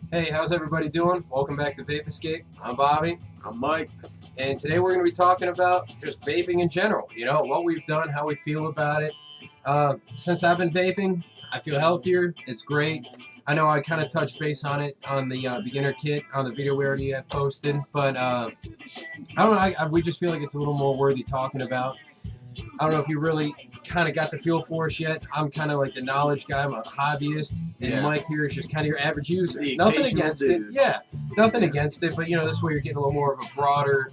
Hey, how's everybody doing? Welcome back to Vape Escape. I'm Bobby, I'm Mike. and today we're going to be talking about just vaping in general. You know, what we've done, how we feel about it. Since I've been vaping, I feel healthier. It's great. I know I kind of touched base on it on the beginner kit on the video we already have posted, but I don't know. We just feel like it's a little more worthy talking about. I don't know if you really kind of got the feel for us yet. I'm kind of like the knowledge guy. I'm a hobbyist, and Yeah. Mike here is just kind of your average user. The Nothing occasional against it. dude. Yeah, nothing against it. But you know, this way you're getting a little more of a broader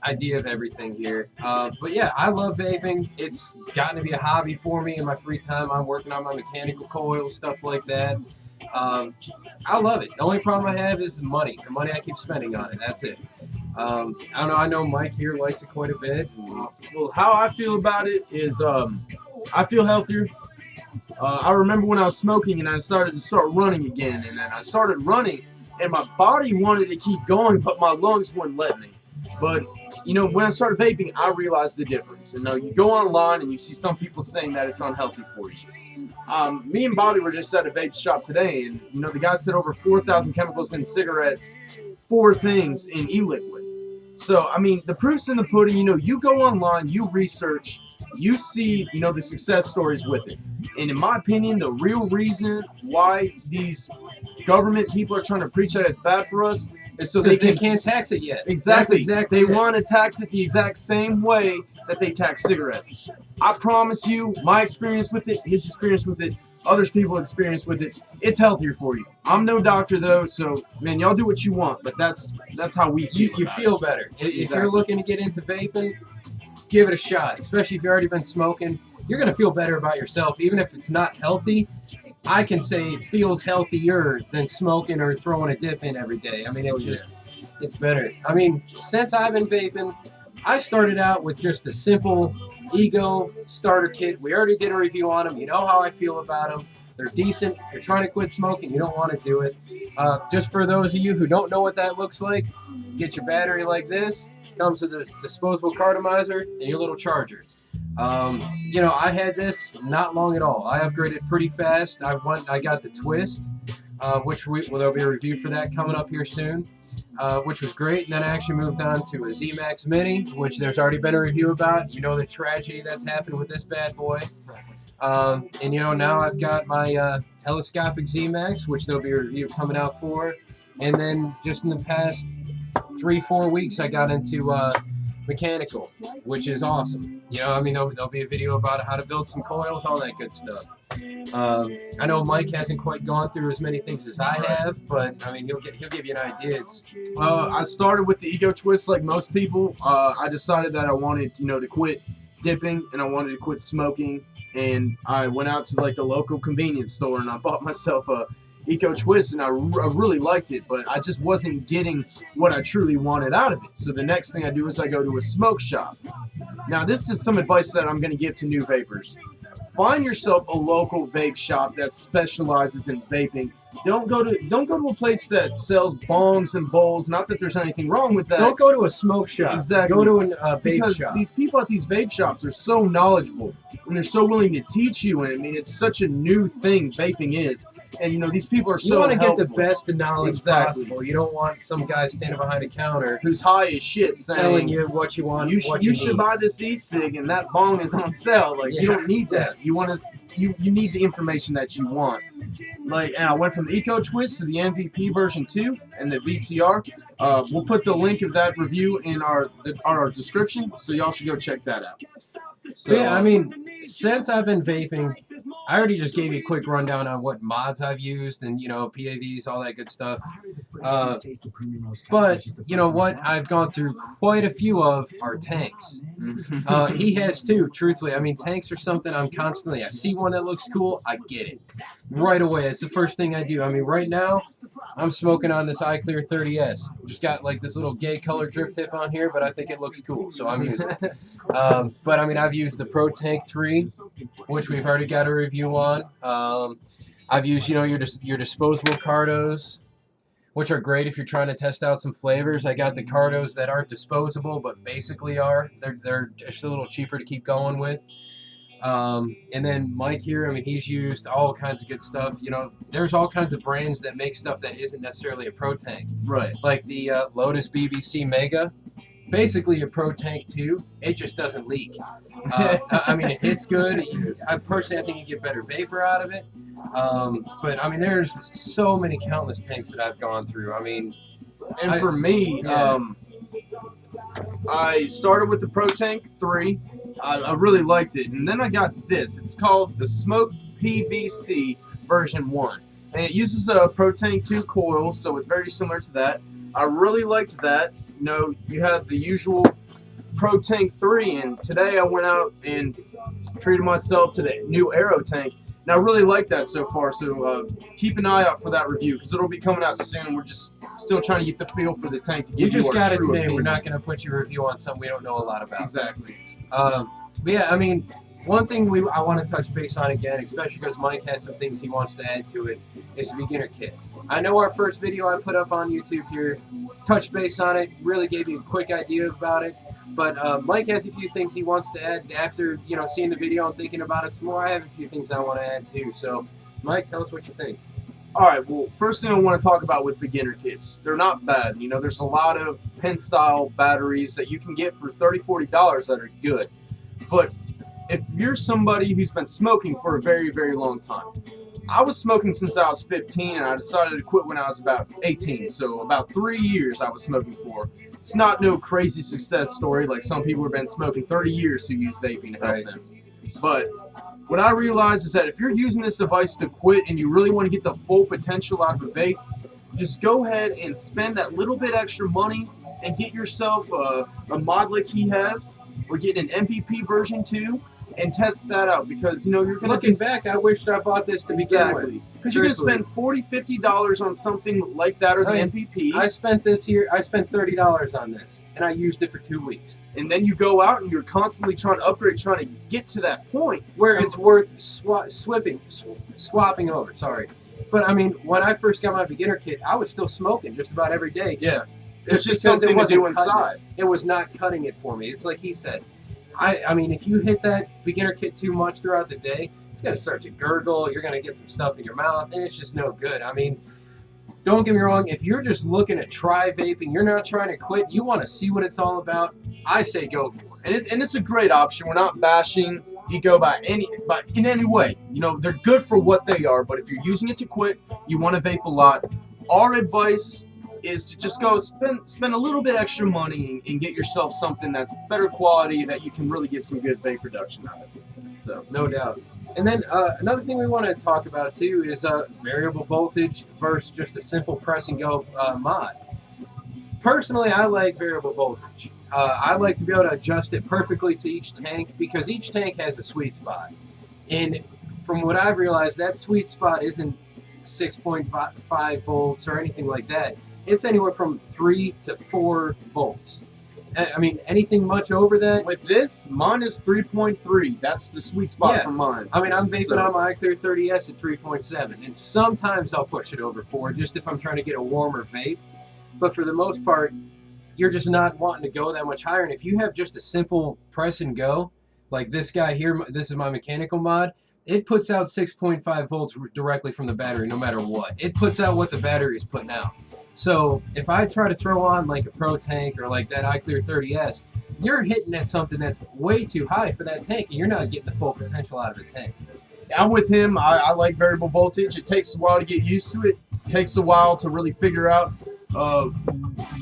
idea of everything here. But yeah, I love vaping. It's gotten to be a hobby for me in my free time. I'm working on my mechanical coils, stuff like that. I love it. The only problem I have is the money. The money I keep spending on it. That's it. I don't know. I know Mike here likes it quite a bit. Well, how I feel about it is I feel healthier. I remember when I was smoking and I decided to start running again, and then I started running, and my body wanted to keep going, but my lungs wouldn't let me. But you know, when I started vaping, I realized the difference. And you go online and you see some people saying that it's unhealthy for you. Me and Bobby were just at a vape shop today, and you know, the guy said over 4,000 chemicals in cigarettes, 4 things in e-liquid. So, I mean, the proof's in the pudding. You know, you go online, you research, you see, you know, the success stories with it. And in my opinion, the real reason why these government people are trying to preach that it's bad for us is so Because they can't tax it yet. That's exactly they it. want to tax it the exact same way that they tax cigarettes. I promise you, my experience with it, his experience with it, others people's experience with it, it's healthier for you. I'm no doctor though, so man, y'all do what you want, but that's how we feel. You feel better. If you're looking to get into vaping, give it a shot. Especially if you've already been smoking, you're gonna feel better about yourself, even if it's not healthy. I can say it feels healthier than smoking or throwing a dip in every day. I mean, it's better. I mean, since I've been vaping, I started out with just a simple Ego starter kit. We already did a review on them. You know how I feel about them. They're decent. If you're trying to quit smoking, you don't want to do it. Just for those of you who don't know what that looks like, get your battery like this. Comes with this disposable cartomizer and your little charger. You know, I had this not long at all. I upgraded pretty fast. I got the Twist, which there'll be a review for that coming up here soon. Which was great. And then I actually moved on to a Z-Max Mini, which there's already been a review about. You know the tragedy that's happened with this bad boy. And you know, now I've got my telescopic Z-Max, which there'll be a review coming out for. And then just in the past 3-4 weeks, I got into mechanical, which is awesome. You know, I mean, there'll be a video about how to build some coils, all that good stuff. I know Mike hasn't quite gone through as many things as I have, but I mean, he'll give you an idea. I started with the Ego Twist like most people. I decided that I wanted, you know, to quit dipping and I wanted to quit smoking, and I went out to like the local convenience store and I bought myself a Eco Twist, and I really liked it, but I just wasn't getting what I truly wanted out of it. So the next thing I do is I go to a smoke shop. Now this is some advice that I'm going to give to new vapors. Find yourself a local vape shop that specializes in vaping. Don't go to a place that sells bongs and bowls. Not that there's anything wrong with that. Don't go to a smoke shop. Exactly. Go to a vape because shop. These people at these vape shops are so knowledgeable and they're so willing to teach you. And I mean, it's such a new thing vaping is. And you know, these people are so You want to helpful. get the best of knowledge possible. You don't want some guy standing behind a counter who's high as shit saying, telling you what you want. You should buy this e-cig and that bong is on sale. Like, you don't need that. You want to. You need the information that you want. Like, and I went from the Eco Twist to the MVP version 2 and the VTR. We'll put the link of that review in our description, so y'all should go check that out. So, yeah, I mean, since I've been vaping, I already just gave you a quick rundown on what mods I've used and, you know, PAVs, all that good stuff. But, you know what, I've gone through quite a few of our tanks. He has too, truthfully. I mean, tanks are something I see one that looks cool, I get it. Right away, it's the first thing I do. I mean, right now, I'm smoking on this iClear 30S. Just got like this little gay color drip tip on here, but I think it looks cool, so I'm using it. But I mean, I've used the Pro Tank 3, which we've already got a review on. I've used, you know, your disposable Cardos, which are great if you're trying to test out some flavors. I got the Cardos that aren't disposable, but basically are. They're just a little cheaper to keep going with. And then Mike here, I mean, he's used all kinds of good stuff. You know, there's all kinds of brands that make stuff that isn't necessarily a pro tank. Right. Like the Lotus BBC Mega. Basically a pro tank too. It just doesn't leak. I mean, it hits good. I think you get better vapor out of it. But I mean, there's so many countless tanks that I've gone through. I mean, and for me, yeah. I started with the Pro Tank 3. I really liked it, and then I got this. It's called the Smoke PVC version 1, and it uses a Pro Tank 2 coil, so it's very similar to that. I really liked that. You know, you have the usual Pro Tank 3, and today I went out and treated myself to the new Aero tank, and I really like that so far. So keep an eye out for that review because it'll be coming out soon. We're just still trying to get the feel for the tank to give you our true opinion. We just got it today. We're not going to put your review on something we don't know a lot about. Exactly. But yeah, I mean, one thing I want to touch base on again, especially because Mike has some things he wants to add to it, is the beginner kit. I know our first video I put up on YouTube here touched base on it, really gave you a quick idea about it. But Mike has a few things he wants to add after, you know, seeing the video and thinking about it some more. I have a few things I want to add too. So, Mike, tell us what you think. All right, well, first thing I want to talk about with beginner kits. They're not bad. You know, there's a lot of pen-style batteries that you can get for $30, $40 that are good. But if you're somebody who's been smoking for a very, very long time, I was smoking since I was 15, and I decided to quit when I was about 18. So about 3 years I was smoking for. It's not no crazy success story like some people have been smoking 30 years who use vaping to help them. But what I realized is that if you're using this device to quit and you really want to get the full potential out of a vape, just go ahead and spend that little bit extra money and get yourself a mod like he has, or get an MVP version 2. And test that out because, you know, you're going to... Looking back, I wished I bought this to begin with. Because you're going to spend $40, $50 on something like that or the MVP. I spent $30 on this, and I used it for 2 weeks. And then you go out and you're constantly trying to upgrade, trying to get to that point. Where it's worth swapping over, sorry. But, I mean, when I first got my beginner kit, I was still smoking just about every day. Just because something to do inside. It was not cutting it for me. It's like he said. I mean, if you hit that beginner kit too much throughout the day, it's going to start to gurgle, you're going to get some stuff in your mouth, and it's just no good. I mean, don't get me wrong, if you're just looking to try vaping, you're not trying to quit, you want to see what it's all about, I say go for it. And it's a great option. We're not bashing Eco in any way. You know, they're good for what they are, but if you're using it to quit, you want to vape a lot. Our advice is to just go spend a little bit extra money and get yourself something that's better quality that you can really get some good vape production out of. So no doubt. And then another thing we want to talk about too is variable voltage versus just a simple press and go mod. Personally, I like variable voltage. I like to be able to adjust it perfectly to each tank because each tank has a sweet spot. And from what I've realized, that sweet spot isn't 6.5 volts or anything like that. It's anywhere from 3 to 4 volts. I mean, anything much over that? With this, mine is 3.3. That's the sweet spot for mine. I mean, I'm vaping on my iClear 30S at 3.7. And sometimes I'll push it over 4 just if I'm trying to get a warmer vape. But for the most part, you're just not wanting to go that much higher. And if you have just a simple press and go, like this guy here, this is my mechanical mod, it puts out 6.5 volts directly from the battery no matter what. It puts out what the battery is putting out. So if I try to throw on like a Pro Tank or like that iClear 30S, you're hitting at something that's way too high for that tank, and you're not getting the full potential out of the tank. I'm with him. I like variable voltage. It takes a while to get used to it. It takes a while to really figure out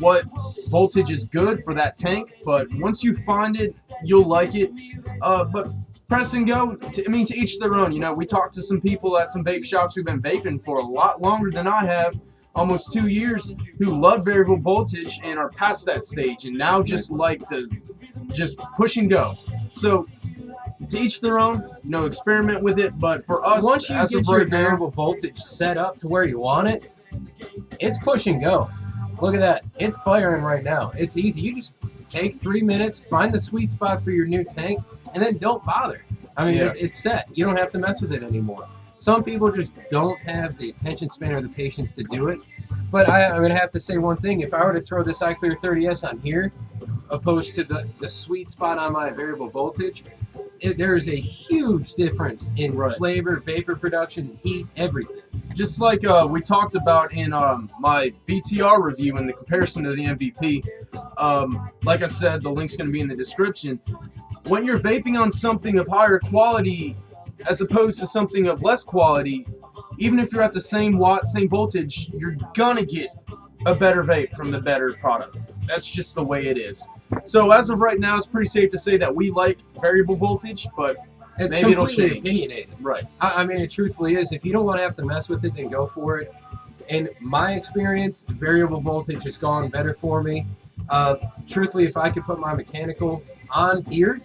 what voltage is good for that tank. But once you find it, you'll like it. But press and go, I mean, to each their own. You know, we talked to some people at some vape shops who've been vaping for a lot longer than I have, almost 2 years, who love variable voltage and are past that stage and now just like the push and go. So to each their own, you know, experiment with it. But for us, once you get your variable voltage set up to where you want it, it's push and go. Look at that, it's firing right now. It's easy. You just take 3 minutes, find the sweet spot for your new tank, and then don't bother. I mean, it's set. You don't have to mess with it anymore. Some people just don't have the attention span or the patience to do it. But I'm going to have to say one thing. If I were to throw this iClear 30S on here, opposed to the sweet spot on my variable voltage, there is a huge difference in flavor, vapor production, heat, everything. Just like we talked about in my VTR review in the comparison to the MVP, like I said, the link's going to be in the description. When you're vaping on something of higher quality as opposed to something of less quality, even if you're at the same watt, same voltage, you're going to get a better vape from the better product. That's just the way it is. So as of right now, it's pretty safe to say that we like variable voltage, but it's maybe it'll completely change. opinionated. Right. I mean, it truthfully is. If you don't want to have to mess with it, then go for it. In my experience, variable voltage has gone better for me. Truthfully, if I could put my mechanical on here,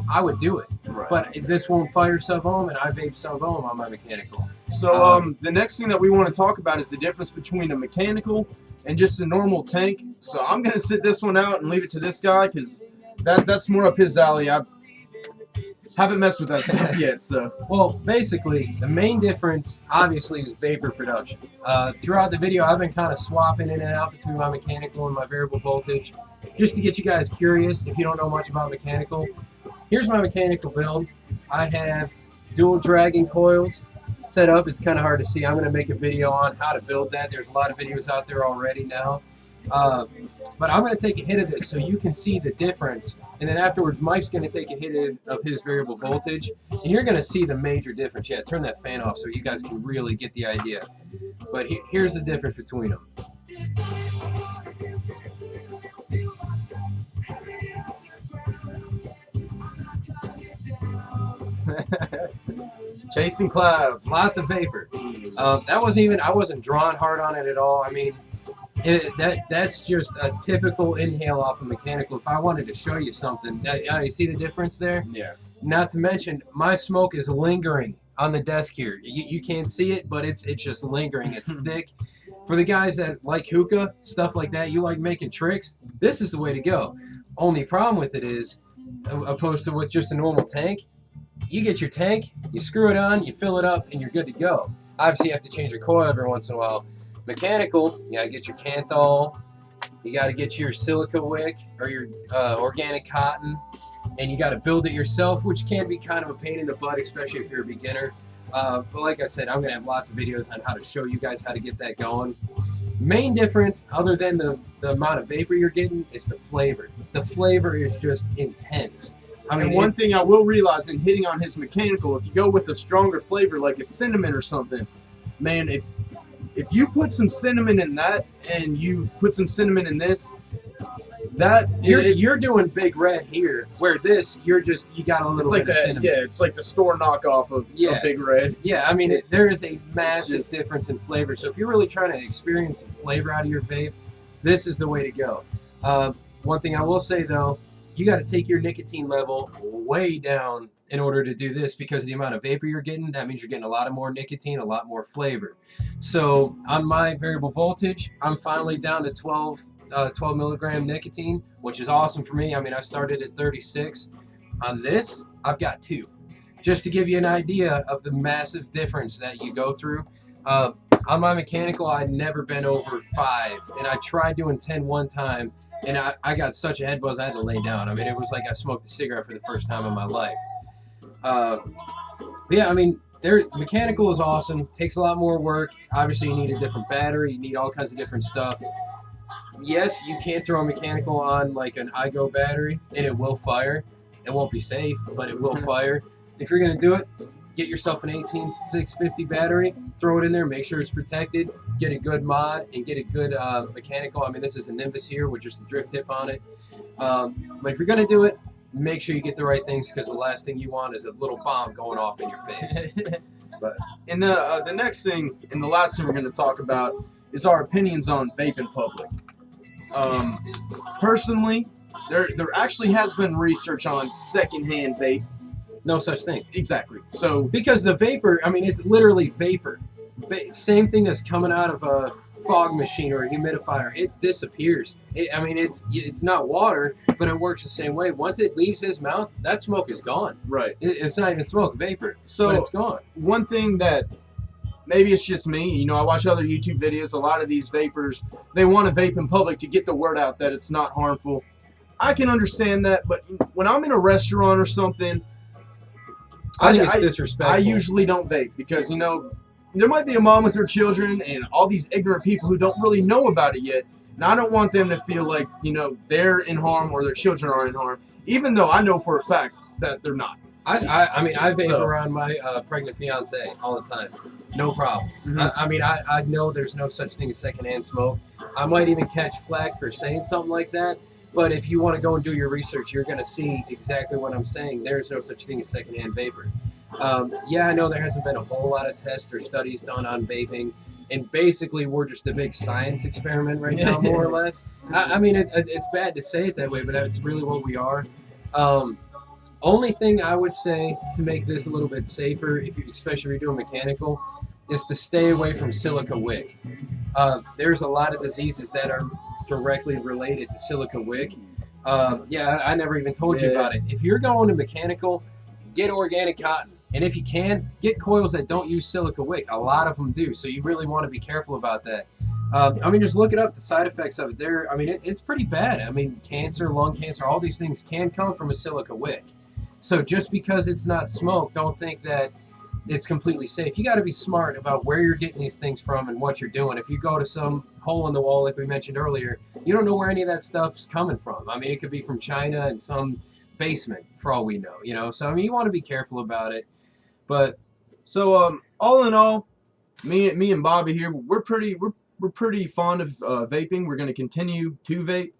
I would do it. Right. But this won't fire sub-ohm, and I vape sub-ohm on my mechanical. So the next thing that we want to talk about is the difference between a mechanical and just a normal tank. So I'm going to sit this one out and leave it to this guy because that's more up his alley. I haven't messed with that stuff yet. So Well, basically, the main difference, obviously, is vapor production. Throughout the video, I've been kind of swapping in and out between my mechanical and my variable voltage, just to get you guys curious if you don't know much about mechanical. Here's my mechanical build. I have dual dragging coils set up. It's kind of hard to see. I'm going to make a video on how to build that. There's a lot of videos out there already now. But I'm going to take a hit of this so you can see the difference. And then afterwards, Mike's going to take a hit of his variable voltage. And you're going to see the major difference. Yeah, turn that fan off so you guys can really get the idea. But here's the difference between them. chasing clouds. Lots of vapor. That wasn't even, I wasn't drawn hard on it at all. I mean, that's just a typical inhale off of mechanical. If I wanted to show you something, you see the difference there? Yeah. Not to mention, my smoke is lingering on the desk here. You can't see it, but it's just lingering. It's thick. For the guys that like hookah, stuff like that, you like making tricks, this is the way to go. Only problem with it is, opposed to with just a normal tank, you get your tank, you screw it on, you fill it up, and you're good to go. Obviously, you have to change your coil every once in a while. Mechanical, you gotta get your Kanthal, you gotta get your silica wick or your organic cotton, and you gotta build it yourself, which can be kind of a pain in the butt, especially if you're a beginner. But like I said, I'm gonna have lots of videos on how to show you guys how to get that going. Main difference, other than the amount of vapor you're getting, is the flavor. The flavor is just intense. I mean, and one thing I will realize in hitting on his mechanical, if you go with a stronger flavor like a cinnamon or something, man, if you put some cinnamon in that and you put some cinnamon in this, that you're doing Big Red here, where this you got a little bit of cinnamon. Yeah, it's like the store knockoff of Big Red. Yeah, I mean there is a massive difference in flavor. So if you're really trying to experience some flavor out of your vape, this is the way to go. One thing I will say though, you got to take your nicotine level way down in order to do this, because of the amount of vapor you're getting. That means you're getting a lot of more nicotine, a lot more flavor. So on my variable voltage, I'm finally down to 12 milligram nicotine, which is awesome for me. I mean, I started at 36. On this, I've got 2. Just to give you an idea of the massive difference that you go through. On my mechanical, I'd never been over 5, and I tried doing 10 one time, and I got such a head buzz I had to lay down. I mean, it was like I smoked a cigarette for the first time in my life. Yeah, I mean, mechanical is awesome. Takes a lot more work. Obviously, you need a different battery. You need all kinds of different stuff. Yes, you can throw a mechanical on like an iGo battery, and it will fire. It won't be safe, but it will fire. If you're going to do it, get yourself an 18650 battery, throw it in there, make sure it's protected, get a good mod, and get a good mechanical. I mean, this is a Nimbus here with just the drip tip on it. But if you're going to do it, make sure you get the right things, because the last thing you want is a little bomb going off in your face. But and the next thing and the last thing we're going to talk about is our opinions on vape in public. Personally, there actually has been research on secondhand vape. No such thing. Exactly. So because the vapor, I mean, it's literally vapor. Same thing that's coming out of a fog machine or a humidifier. It disappears. I mean, it's not water, but it works the same way. Once it leaves his mouth, that smoke is gone. Right. It's not even smoke, vapor. So but it's gone. One thing that maybe it's just me, you know, I watch other YouTube videos. A lot of these vapors, they want to vape in public to get the word out that it's not harmful. I can understand that, but when I'm in a restaurant or something, I think it's disrespectful. I usually don't vape because, you know, there might be a mom with her children and all these ignorant people who don't really know about it yet. And I don't want them to feel like, you know, they're in harm or their children are in harm, even though I know for a fact that they're not. I mean, I vape around my pregnant fiance all the time. No problems. Mm-hmm. I know there's no such thing as secondhand smoke. I might even catch flack for saying something like that. But if you want to go and do your research, you're going to see exactly what I'm saying. There's no such thing as secondhand vapor. Yeah, I know there hasn't been a whole lot of tests or studies done on vaping. And basically, we're just a big science experiment right now, more or less. I mean, it's bad to say it that way, but that's really what we are. Only thing I would say to make this a little bit safer, especially if you're doing mechanical, is to stay away from silica wick. There's a lot of diseases that are directly related to silica wick. Yeah, I never even told you about it. If you're going to mechanical, get organic cotton. And if you can, get coils that don't use silica wick. A lot of them do, so you really want to be careful about that. I mean, just look it up, the side effects of it. I mean, it's pretty bad. I mean, cancer, lung cancer, all these things can come from a silica wick. So just because it's not smoke, don't think that it's completely safe. You got to be smart about where you're getting these things from and what you're doing. If you go to some hole in the wall, like we mentioned earlier, you don't know where any of that stuff's coming from. I mean, it could be from China and some basement, for all we know, you know. So I mean, you want to be careful about it. But so all in all, me and Bobby here, we're pretty fond of vaping. We're going to continue to vape.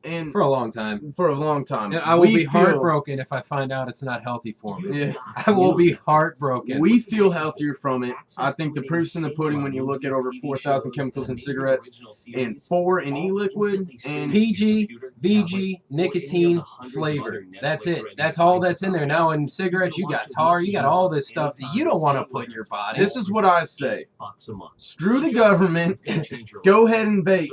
And for a long time. For a long time. And I will be heartbroken if I find out it's not healthy for me. Yeah. I will be heartbroken. We feel healthier from it. I think the proof's in the pudding when you look at over 4,000 chemicals in cigarettes and 4 in e-liquid and PG, VG, nicotine, flavor. That's it. That's all that's in there. Now in cigarettes, you got tar, you got all this stuff that you don't want to put in your body. This is what I say. Screw the government. Go ahead and vape.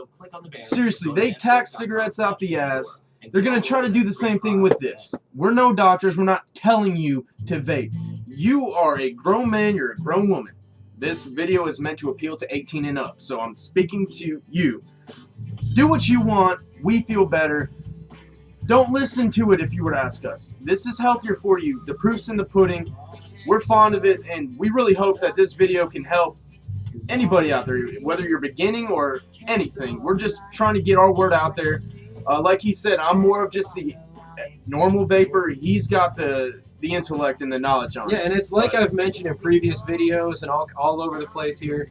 Seriously, they tax cigarettes out the ass. They're going to try to do the same thing with this. We're no doctors. We're not telling you to vape. You are a grown man. You're a grown woman. This video is meant to appeal to 18 and up. So I'm speaking to you. Do what you want. We feel better. Don't listen to it if you were to ask us. This is healthier for you. The proof's in the pudding. We're fond of it. And we really hope that this video can help anybody out there, whether you're beginning or anything. We're just trying to get our word out there. Like he said, I'm more of just the normal vapor. He's got the intellect and the knowledge on it. Yeah, and it's like I've mentioned in previous videos and all over the place here.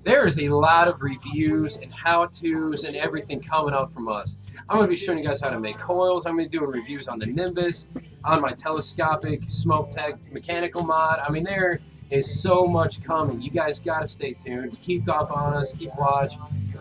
There is a lot of reviews and how-tos and everything coming up from us. I'm going to be showing you guys how to make coils. I'm going to be doing reviews on the Nimbus, on my telescopic Smoke Tech mechanical mod. I mean, there is so much coming. You guys got to stay tuned. Keep up on us. Keep watch.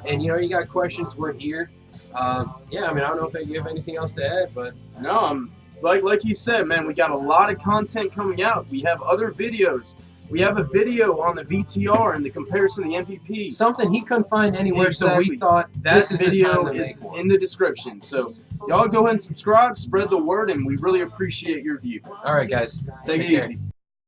And, you know, you got questions, we're here. Yeah, I mean, I don't know if you have anything else to add, but... No, like he said, man, we got a lot of content coming out. We have other videos. We have a video on the VTR and the comparison of the MPP. Something he couldn't find anywhere, exactly. So we thought that video is in the description. So y'all go ahead and subscribe, spread the word, and we really appreciate your view. All right, guys. Take it easy.